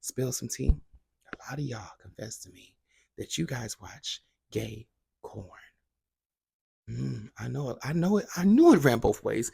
spill some tea? A lot of y'all confessed to me that you guys watch gay corn. I knew it ran both ways.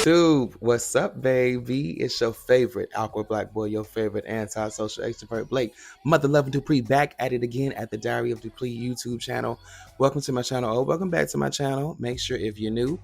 Dude, what's up, baby? It's your favorite awkward black boy, your favorite anti-social extrovert, Blake, mother loving Dupree, back at it again at the Diary of Dupree YouTube channel. Welcome to my channel. Oh, welcome back to my channel. Make sure if you're new,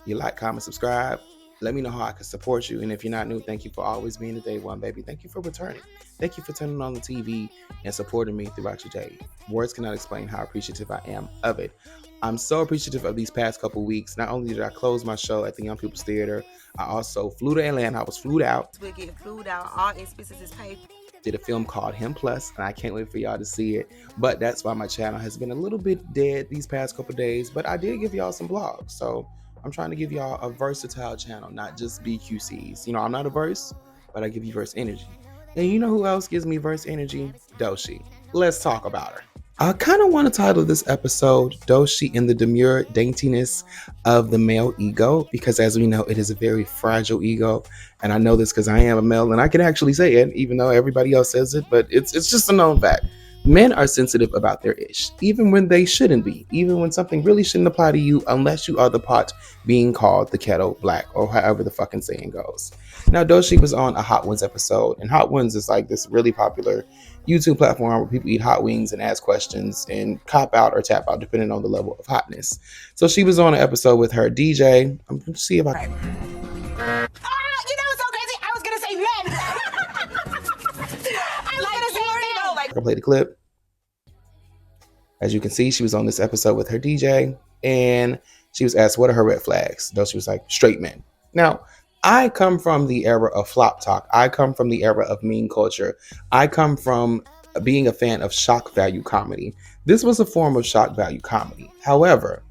you like, comment, subscribe. Let me know how I can support you. And if you're not new, thank you for always being the day one, baby. Thank you for returning. Thank you for turning on the TV and supporting me throughout your day. Words cannot explain how appreciative I am of it. I'm so appreciative of these past couple weeks. Not only did I close my show at the Young People's Theater, I also flew to Atlanta. I was flued out. We're getting flued out. All expenses is paid. Did a film called Him Plus, and I can't wait for y'all to see it. But that's why my channel has been a little bit dead these past couple days. But I did give y'all some vlogs. So I'm trying to give y'all a versatile channel, not just BQCs. You know, I'm not a verse, but I give you verse energy. And you know who else gives me verse energy? Doechi. Let's talk about her. I kind of want to title this episode Doechi in the Demure Daintiness of the Male Ego, because as we know, it is a very fragile ego. And I know this because I am a male and I can actually say it, even though everybody else says it, but it's just a known fact. Men are sensitive about their ish, even when they shouldn't be, even when something really shouldn't apply to you, unless you are the pot being called the kettle black, or however the fucking saying goes. Now, Doechi was on a Hot Ones episode, and Hot Ones is like this really popular YouTube platform where people eat hot wings and ask questions and cop out or tap out depending on the level of hotness. So she was on an episode with her DJ. I'm going to see if I... You know what's so crazy? I was going to say men. I can play the clip. As you can see, she was on this episode with her DJ, and she was asked, what are her red flags? Doechi was like, straight men. Now, I come from the era of flop talk. I come from the era of meme culture. I come from being a fan of shock value comedy. This was a form of shock value comedy. However,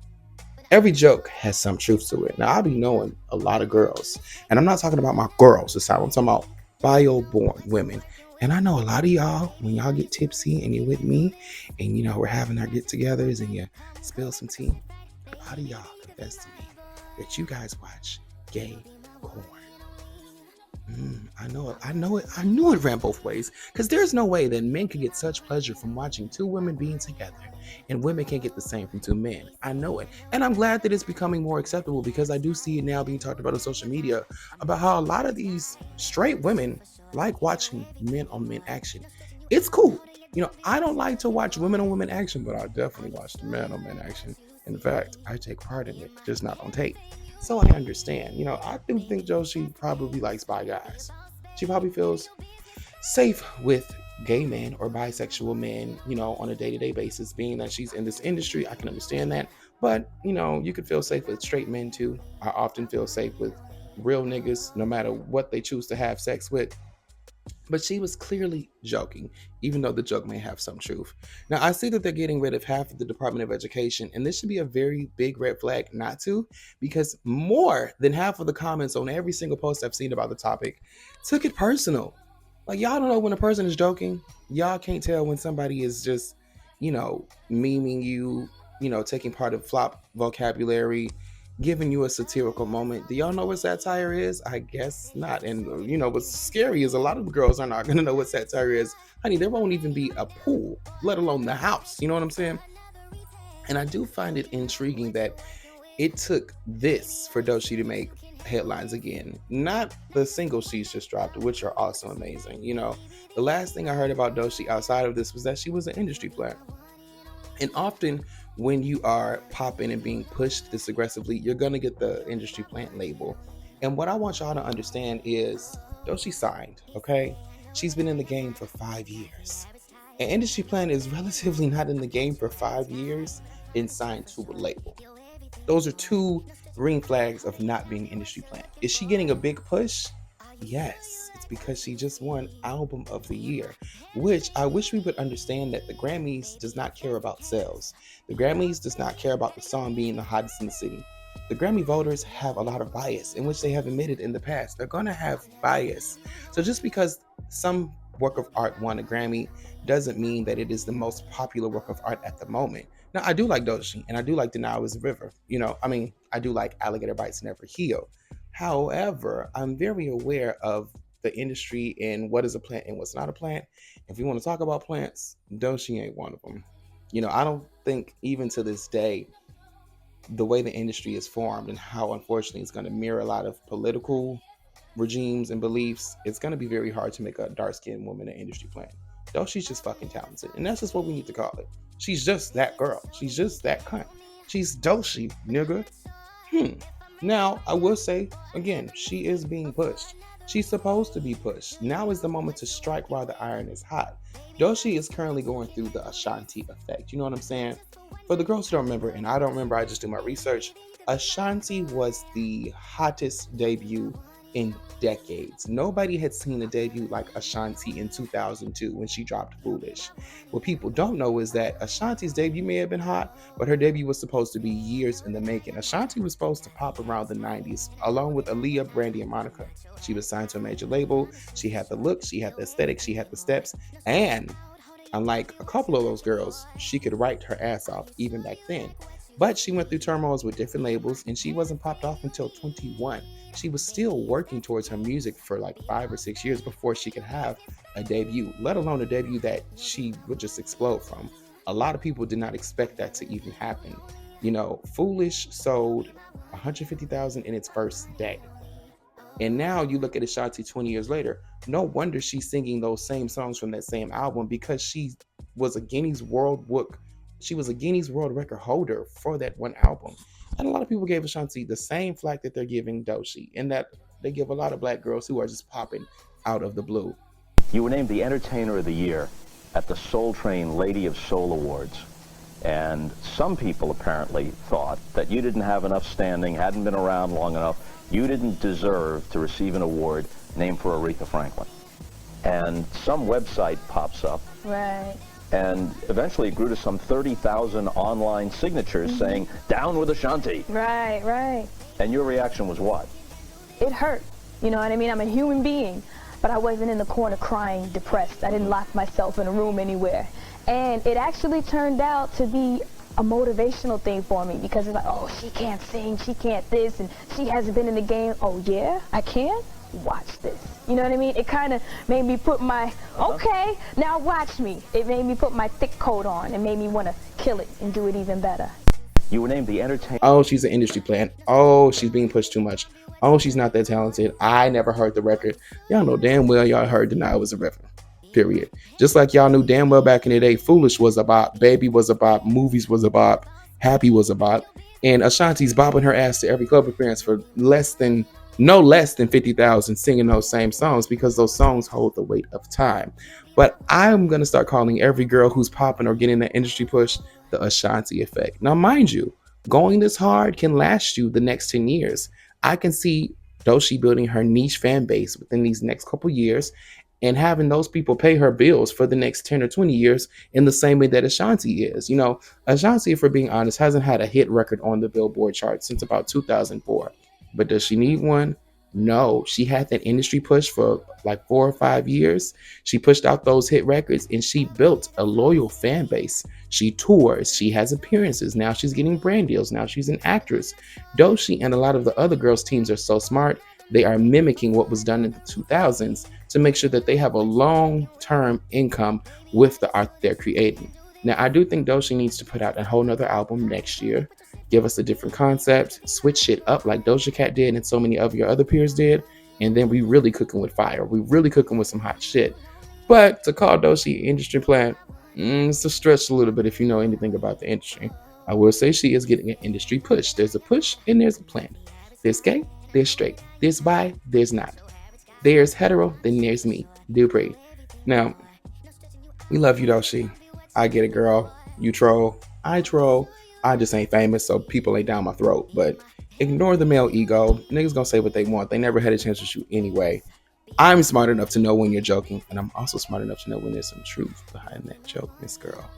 every joke has some truth to it. Now, I be knowing a lot of girls, and I'm not talking about my girls this time. I'm talking about bio-born women. And I know a lot of y'all, when y'all get tipsy and you're with me, and you know, we're having our get-togethers and you spill some tea, a lot of y'all confess to me that you guys watch gay corn. I knew it ran both ways, because there's no way that men can get such pleasure from watching two women being together, and women can't get the same from two men. I know it, and I'm glad that it's becoming more acceptable, because I do see it now being talked about on social media about how a lot of these straight women like watching men on men action. It's cool. You know, I don't like to watch women on women action, but I definitely watch the men on men action. In fact, I take part in it, just not on tape. So I understand. You know, I do think Doechi probably likes bi guys. She probably feels safe with gay men or bisexual men, you know, on a day-to-day basis. Being that she's in this industry, I can understand that. But, you know, you could feel safe with straight men too. I often feel safe with real niggas, no matter what they choose to have sex with. But she was clearly joking, even though the joke may have some truth. Now, I see that they're getting rid of half of the Department of Education, and this should be a very big red flag not to, because more than half of the comments on every single post I've seen about the topic took it personal. Like, y'all don't know when a person is joking. Y'all can't tell when somebody is just, you know, memeing you, you know, taking part of flop vocabulary, giving you a satirical moment. Do y'all know what satire is? I guess not. And you know what's scary is a lot of girls are not gonna know what satire is. Honey, there won't even be a pool, let alone the house. You know what I'm saying? And I do find it intriguing that it took this for Doechi to make headlines again. Not the singles she's just dropped, which are also amazing. You know, the last thing I heard about Doechi outside of this was that she was an industry player. And often when you are popping and being pushed this aggressively, you're going to get the industry plant label. And what I want y'all to understand is Doechi signed, okay? She's been in the game for 5 years. An industry plant is relatively not in the game for 5 years and signed to a label. Those are two green flags of not being industry plant. Is she getting a big push? Yes, it's because she just won Album of the Year, which I wish we would understand that the Grammys does not care about sales. The Grammys does not care about the song being the hottest in the city. the Grammy voters have a lot of bias, in which they have admitted in the past. They're going to have bias. So just because some work of art won a Grammy doesn't mean that it is the most popular work of art at the moment. Now, I do like Doechi, and I do like Denial is a River. I do like Alligator Bites Never Heal. However, I'm very aware of the industry and what is a plant and what's not a plant. If we want to talk about plants, Doechi ain't one of them. I don't think even to this day, the way the industry is formed and how unfortunately it's going to mirror a lot of political regimes and beliefs, it's going to be very hard to make a dark skinned woman an industry plant. Though she's just fucking talented. And that's just what we need to call it. She's just that girl. She's just that cunt. She's Doechi, nigga. Now, I will say, again, she is being pushed. She's supposed to be pushed. Now is the moment to strike while the iron is hot. Doechi is currently going through the Ashanti effect. You know what I'm saying? For the girls who don't remember, and I don't remember, I just do my research, Ashanti was the hottest debut in decades. Nobody had seen a debut like Ashanti in 2002 when she dropped Foolish. What people don't know is that Ashanti's debut may have been hot, but her debut was supposed to be years in the making. Ashanti was supposed to pop around the 90s, along with Aaliyah, Brandy, and Monica. She was signed to a major label. She had the look, she had the aesthetic, she had the steps, and unlike a couple of those girls, she could write her ass off even back then. But she went through turmoils with different labels, and she wasn't popped off until 21. She was still working towards her music for like 5 or 6 years before she could have a debut, let alone a debut that she would just explode from. A lot of people did not expect that to even happen. Foolish sold 150,000 in its first day. And now you look at Ashanti 20 years later, no wonder she's singing those same songs from that same album, because she was a Guinness World Record holder for that one album. And a lot of people gave Ashanti the same flack that they're giving Doechi, and that they give a lot of black girls who are just popping out of the blue. You were named the Entertainer of the Year at the Soul Train Lady of Soul Awards. And some people apparently thought that you didn't have enough standing, hadn't been around long enough, you didn't deserve to receive an award named for Aretha Franklin. And some website pops up. Right. And eventually it grew to some 30,000 online signatures saying, "Down with Ashanti." Right. And your reaction was what? It hurt. You know what I mean? I'm a human being, but I wasn't in the corner crying, depressed. I didn't lock myself in a room anywhere. And it actually turned out to be a motivational thing for me, because it's like, oh, she can't sing, she can't this, and she hasn't been in the game. Oh yeah, I can? Watch this. You know what I mean? It kind of made me put my, okay, now watch me. It made me put my thick coat on and made me want to kill it and do it even better. You were named the Entertainer. Oh, she's an industry plant. Oh, she's being pushed too much. Oh, she's not that talented. I never heard the record. Y'all know damn well y'all heard Denial Was a River. Period. Just like y'all knew damn well back in the day, Foolish was a bop, Baby was a bop, Movies was a bop, Happy was a bop, and Ashanti's bopping her ass to every club appearance for no less than 50,000 singing those same songs, because those songs hold the weight of time. But I'm going to start calling every girl who's popping or getting that industry push the Ashanti effect. Now, mind you, going this hard can last you the next 10 years. I can see Doechi building her niche fan base within these next couple years and having those people pay her bills for the next 10 or 20 years in the same way that Ashanti is. Ashanti, if we're being honest, hasn't had a hit record on the Billboard chart since about 2004. But does she need one? No. She had that industry push for like 4 or 5 years. She pushed out those hit records and she built a loyal fan base. She tours. She has appearances. Now she's getting brand deals. Now she's an actress. Doechi and a lot of the other girls' teams are so smart. They are mimicking what was done in the 2000s to make sure that they have a long-term income with the art they're creating. Now, I do think Doechi needs to put out a whole nother album next year. Give us a different concept, switch shit up like Doja Cat did and so many of your other peers did, and then we really cooking with fire. We really cooking with some hot shit. But to call Doechi industry plant, it's a stretch a little bit if you know anything about the industry. I will say she is getting an industry push. There's a push and there's a plant. There's gay, there's straight. There's bi, there's not. There's hetero, then there's me, Dupree. Now, we love you, Doechi. I get it, girl. You troll, I troll. I just ain't famous, so people ain't down my throat. But ignore the male ego. Niggas gonna say what they want. They never had a chance to shoot anyway. I'm smart enough to know when you're joking, and I'm also smart enough to know when there's some truth behind that joke, Miss Girl.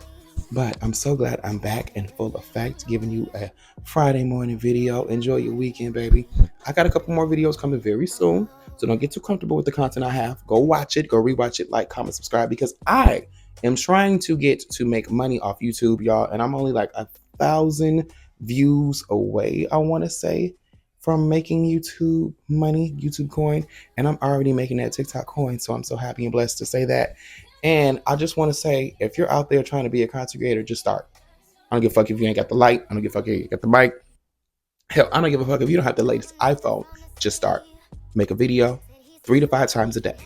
But I'm so glad I'm back in full effect, giving you a Friday morning video. Enjoy your weekend, baby. I got a couple more videos coming very soon, so don't get too comfortable with the content I have. Go watch it, go rewatch it, like, comment, subscribe, because I am trying to get to make money off YouTube, y'all, and I'm only like 1,000 views away, I want to say, from making YouTube money, YouTube coin, and I'm already making that TikTok coin, so I'm so happy and blessed to say that. And I just want to say, if you're out there trying to be a content creator, just start. I don't give a fuck if you ain't got the light. I don't give a fuck if you got the mic. Hell, I don't give a fuck if you don't have the latest iPhone. Just start. Make a video 3 to 5 times a day.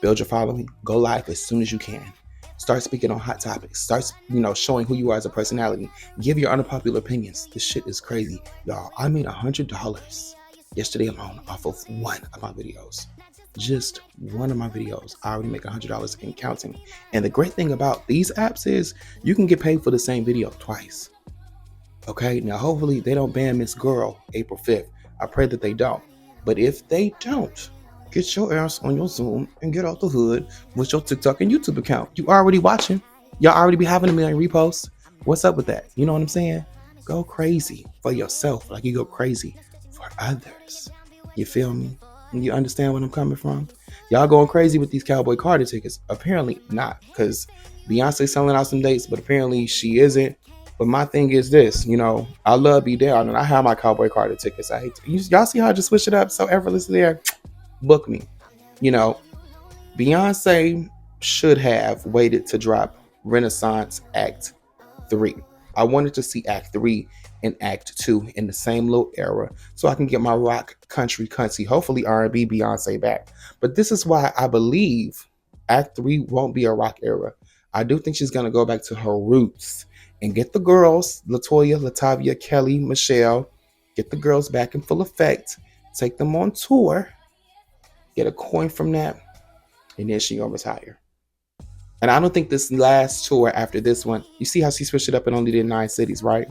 Build your following. Go live as soon as you can. Start speaking on hot topics. Start, showing who you are as a personality. Give your unpopular opinions. This shit is crazy. Y'all, I made $100 yesterday alone off of one of my videos. Just one of my videos. I already make $100 and counting. And the great thing about these apps is you can get paid for the same video twice. Okay, now hopefully they don't ban Miss Girl April 5th. I pray that they don't. But if they don't, get your ass on your Zoom and get out the hood with your TikTok and YouTube account. You already watching. Y'all already be having 1 million reposts. What's up with that? You know what I'm saying? Go crazy for yourself like you go crazy for others. You feel me? You understand where I'm coming from? Y'all going crazy with these Cowboy Carter tickets. Apparently not, because Beyonce's selling out some dates, but apparently she isn't. But my thing is this, I love Be Down, and I have my Cowboy Carter tickets. I hate to, y'all see how I just switch it up so effortlessly there? Book me. Beyonce should have waited to drop Renaissance Act 3. I wanted to see Act 3 and Act 2 in the same little era so I can get my rock country, hopefully R&B Beyonce back. But this is why I believe Act 3 won't be a rock era. I do think she's going to go back to her roots and get the girls, LaToya, Latavia, Kelly, Michelle, get the girls back in full effect, take them on tour, get a coin from that, and then she gonna retire. And I don't think this last tour after this one, you see how she switched it up and only did 9 cities, right?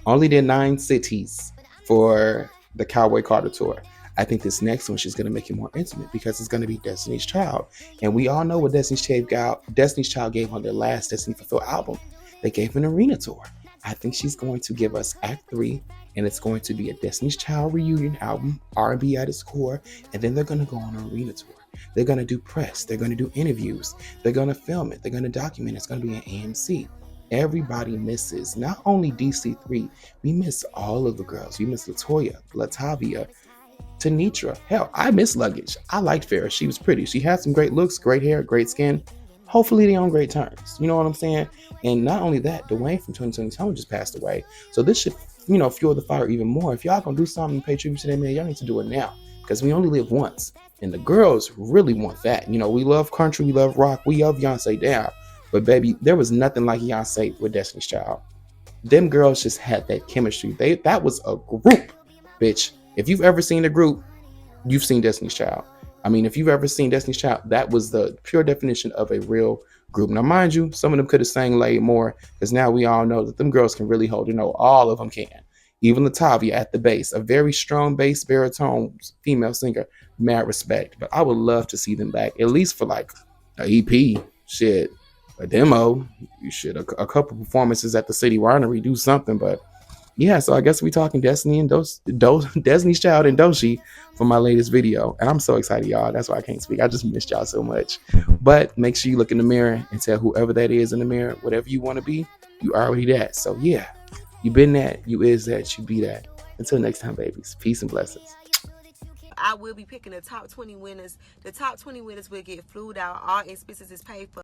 Only did 9 cities for the Cowboy Carter tour. I think this next one she's gonna make it more intimate because it's gonna be Destiny's Child. And we all know what Destiny's Child gave on their last Destiny Fulfilled album. They gave an arena tour. I think she's going to give us Act 3, and it's going to be a Destiny's Child reunion album, R&B at its core, and then they're going to go on an arena tour. They're going to do press. They're going to do interviews. They're going to film it. They're going to document it. It's going to be an AMC. Everybody misses, not only DC3, we miss all of the girls. We miss LaToya, Latavia, Tanitra. Hell, I miss Luggage. I liked Farrah. She was pretty. She had some great looks, great hair, great skin. Hopefully they're on great terms. You know what I'm saying? And not only that, Dwayne from 2020 just passed away. So this should, fuel the fire even more. If y'all gonna do something and pay tribute to that man, y'all need to do it now. Because we only live once. And the girls really want that. We love country, we love rock, we love Beyonce down. But baby, there was nothing like Beyonce with Destiny's Child. Them girls just had that chemistry. That was a group, bitch. If you've ever seen a group, you've seen Destiny's Child. I mean, if you've ever seen Destiny's Child, that was the pure definition of a real group. Now, mind you, some of them could have sang laid more, because now we all know that them girls can really hold a note. All of them can. Even Latavia at the bass, a very strong bass baritone female singer. Mad respect. But I would love to see them back, at least for like an EP, shit, a demo. You should a couple performances at the City Winery, do something. But yeah, so I guess we talking Destiny and Destiny's Child and Doechi for my latest video. And I'm so excited, y'all. That's why I can't speak. I just missed y'all so much. But make sure you look in the mirror and tell whoever that is in the mirror, whatever you want to be, you already that. So yeah, you been that, you is that, you be that. Until next time, babies. Peace and blessings. I will be picking the top 20 winners. The top 20 winners will get flued out. All expenses is paid for.